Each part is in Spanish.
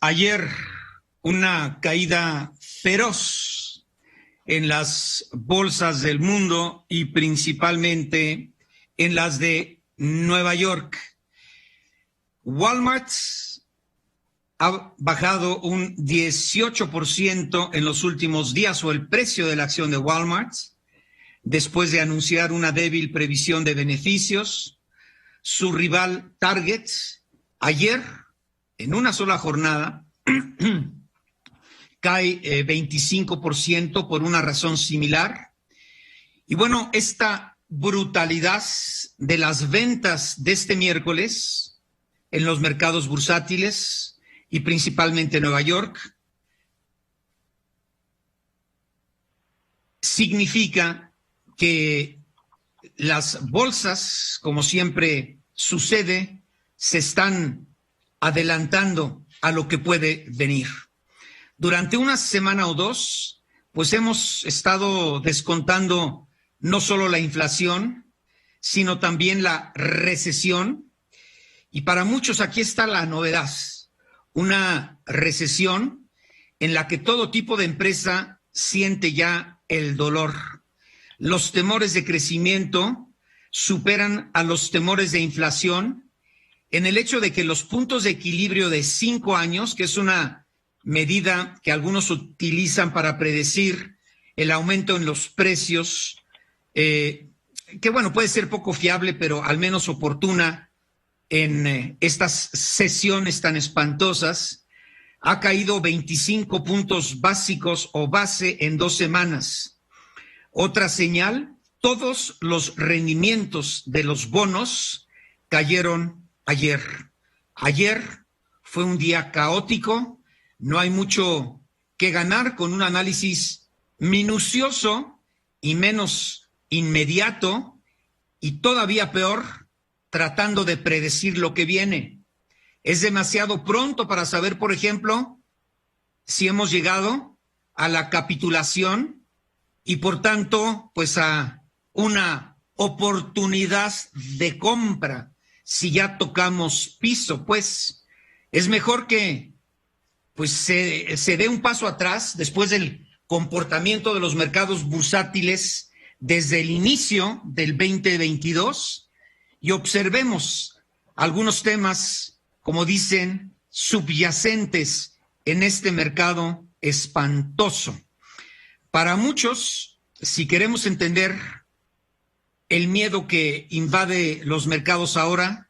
Ayer una caída feroz en las bolsas del mundo y principalmente en las de Nueva York. Walmart ha bajado un 18% en los últimos días, o el precio de la acción de Walmart, después de anunciar una débil previsión de beneficios. Su rival Target, ayer, en una sola jornada, cae 25% por una razón similar. Y bueno, esta brutalidad de las ventas de este miércoles en los mercados bursátiles y principalmente en Nueva York significa que las bolsas, como siempre sucede, se están adelantando a lo que puede venir. Durante una semana o dos, pues hemos estado descontando no solo la inflación, sino también la recesión. Y para muchos aquí está la novedad, una recesión en la que todo tipo de empresa siente ya el dolor. Los temores de crecimiento superan a los temores de inflación en el hecho de que los puntos de equilibrio de 5 años, que es una medida que algunos utilizan para predecir el aumento en los precios, que bueno, puede ser poco fiable, pero al menos oportuna en estas sesiones tan espantosas, ha caído 25 puntos básicos o base en 2 semanas. Otra señal, todos los rendimientos de los bonos cayeron ayer. Ayer fue un día caótico, no hay mucho que ganar con un análisis minucioso y menos inmediato, y todavía peor, tratando de predecir lo que viene. Es demasiado pronto para saber, por ejemplo, si hemos llegado a la capitulación y por tanto, pues a una oportunidad de compra. Si ya tocamos piso, pues es mejor que pues se dé un paso atrás después del comportamiento de los mercados bursátiles desde el inicio del 2022 y observemos algunos temas, como dicen, subyacentes en este mercado espantoso. Para muchos, si queremos entender el miedo que invade los mercados ahora,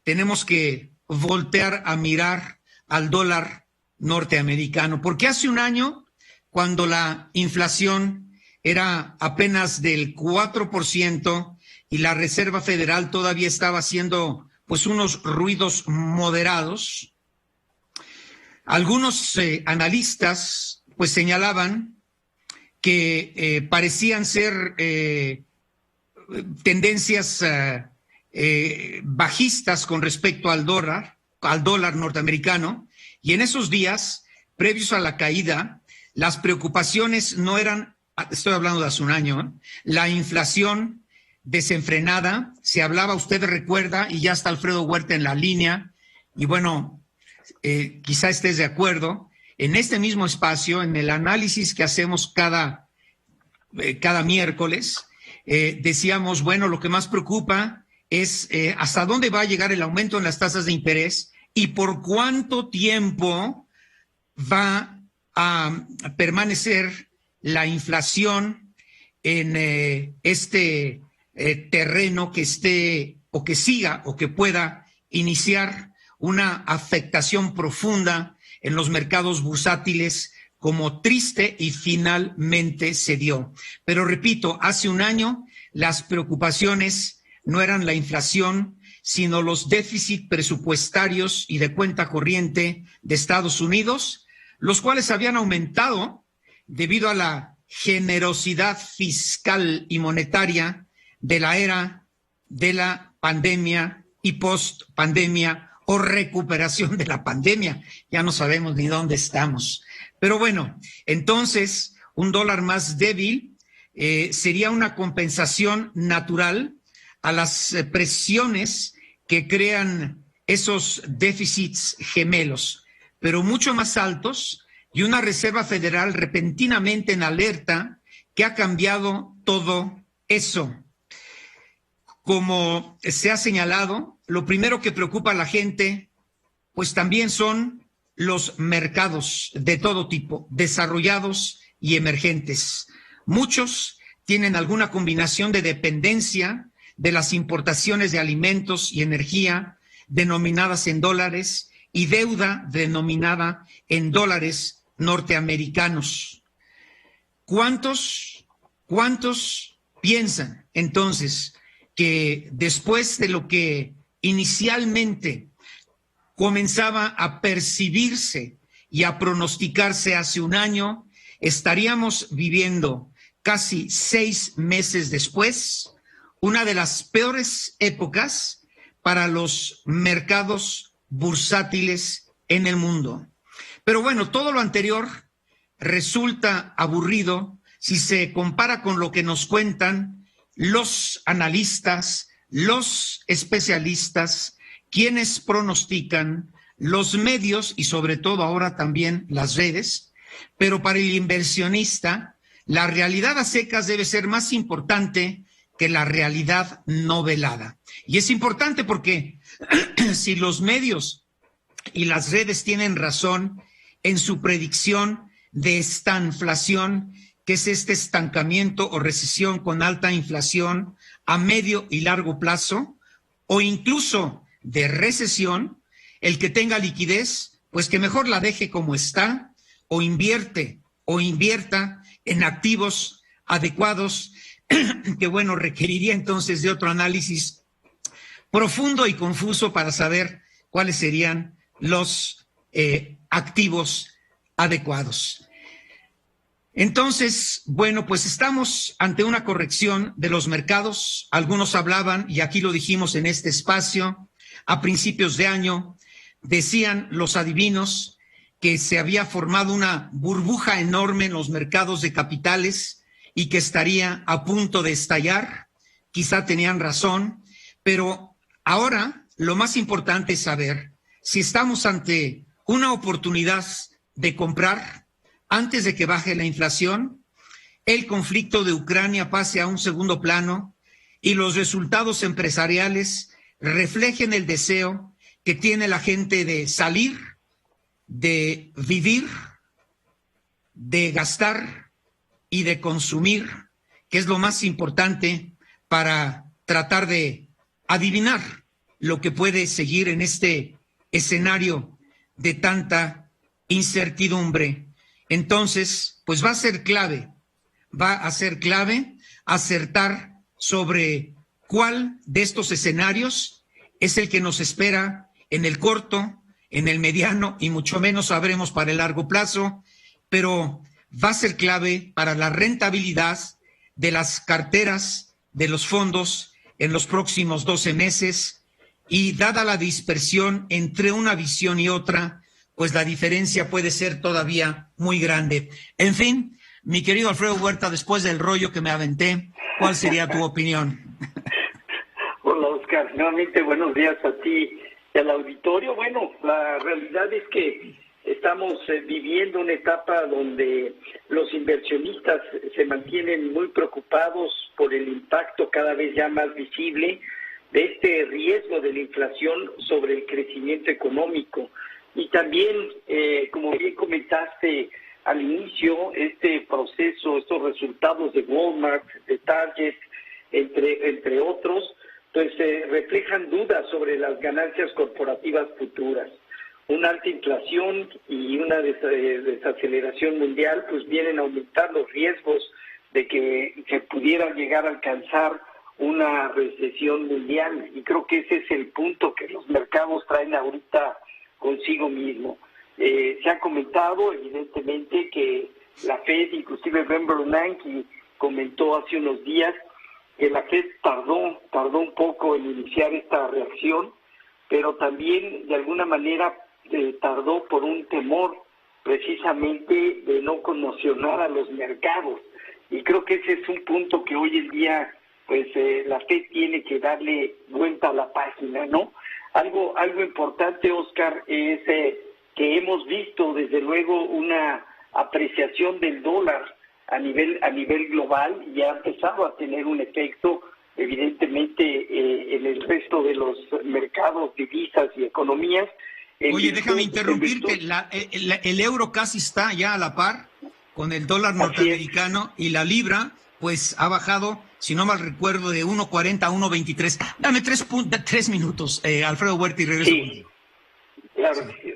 tenemos que voltear a mirar al dólar norteamericano, porque hace un año, cuando la inflación era apenas del 4% y la Reserva Federal todavía estaba haciendo pues unos ruidos moderados, algunos analistas pues señalaban que parecían ser tendencias bajistas con respecto al dólar norteamericano. Y en esos días, previos a la caída, las preocupaciones no eran, estoy hablando de hace un año, la inflación desenfrenada, se hablaba, usted recuerda, y ya está Alfredo Huerta en la línea, y bueno, quizá estés de acuerdo, en este mismo espacio, en el análisis que hacemos cada miércoles, decíamos, bueno, lo que más preocupa es hasta dónde va a llegar el aumento en las tasas de interés y por cuánto tiempo va a permanecer la inflación en este terreno que esté o que siga o que pueda iniciar una afectación profunda en los mercados bursátiles, como triste y finalmente se dio. Pero repito, hace un año las preocupaciones no eran la inflación, sino los déficits presupuestarios y de cuenta corriente de Estados Unidos, los cuales habían aumentado debido a la generosidad fiscal y monetaria de la era de la pandemia y post-pandemia o recuperación de la pandemia. Ya no sabemos ni dónde estamos. Pero bueno, entonces un dólar más débil sería una compensación natural a las presiones que crean esos déficits gemelos. pero mucho más altos, y una Reserva Federal repentinamente en alerta que ha cambiado todo eso. Como se ha señalado, lo primero que preocupa a la gente, pues también son los mercados de todo tipo, desarrollados y emergentes. Muchos tienen alguna combinación de dependencia de las importaciones de alimentos y energía denominadas en dólares y deuda denominada en dólares norteamericanos. ¿Cuántos piensan entonces que después de lo que inicialmente comenzaba a percibirse y a pronosticarse hace un año, estaríamos viviendo casi 6 meses después una de las peores épocas para los mercados bursátiles en el mundo? Pero bueno, todo lo anterior resulta aburrido si se compara con lo que nos cuentan los analistas, los especialistas, quienes pronostican, los medios y sobre todo ahora también las redes. Pero para el inversionista, la realidad a secas debe ser más importante que la realidad no velada. Y es importante porque si los medios y las redes tienen razón en su predicción de estanflación, que es este estancamiento o recesión con alta inflación a medio y largo plazo, o incluso de recesión, el que tenga liquidez, pues que mejor la deje como está, o invierta en activos adecuados, que bueno, requeriría entonces de otro análisis profundo y confuso para saber cuáles serían los activos adecuados. Entonces, bueno, pues estamos ante una corrección de los mercados. Algunos hablaban, y aquí lo dijimos en este espacio, a principios de año, decían los adivinos que se había formado una burbuja enorme en los mercados de capitales y que estaría a punto de estallar. Quizá tenían razón, pero ahora lo más importante es saber si estamos ante una oportunidad de comprar antes de que baje la inflación, el conflicto de Ucrania pase a un segundo plano y los resultados empresariales reflejen el deseo que tiene la gente de salir, de vivir, de gastar y de consumir, que es lo más importante para tratar de adivinar lo que puede seguir en este escenario de tanta incertidumbre. Entonces, pues va a ser clave acertar sobre cuál de estos escenarios es el que nos espera en el corto, en el mediano y mucho menos sabremos para el largo plazo, pero va a ser clave para la rentabilidad de las carteras de los fondos en los próximos 12 meses y dada la dispersión entre una visión y otra, pues la diferencia puede ser todavía muy grande. En fin, mi querido Alfredo Huerta, después del rollo que me aventé, ¿cuál sería tu opinión? Hola, Oscar. Nuevamente, buenos días a ti y al auditorio. Bueno, la realidad es que estamos viviendo una etapa donde los inversionistas se mantienen muy preocupados por el impacto cada vez ya más visible de este riesgo de la inflación sobre el crecimiento económico. Y también, como bien comentaste al inicio, este proceso, estos resultados de Walmart, de Target, entre otros, pues reflejan dudas sobre las ganancias corporativas futuras. Una alta inflación y una desaceleración mundial pues vienen a aumentar los riesgos de que se pudiera llegar a alcanzar una recesión mundial, y creo que ese es el punto que los mercados traen ahorita consigo mismo. Se ha comentado evidentemente que la Fed, inclusive Ben Bernanke comentó hace unos días que la Fed tardó un poco en iniciar esta reacción, pero también de alguna manera tardó por un temor precisamente de no conmocionar a los mercados, y creo que ese es un punto que hoy en día pues la Fed tiene que darle vuelta a la página, ¿no? Algo importante, Oscar, es que hemos visto desde luego una apreciación del dólar a nivel global y ha empezado a tener un efecto evidentemente en el resto de los mercados, divisas y economías. Oye, déjame interrumpirte, el euro casi está ya a la par con el dólar norteamericano y la libra pues ha bajado, si no mal recuerdo, de 1.40 a 1.23. Dame 3 minutos, Alfredo Huerta, y regreso contigo. Claro. Sí.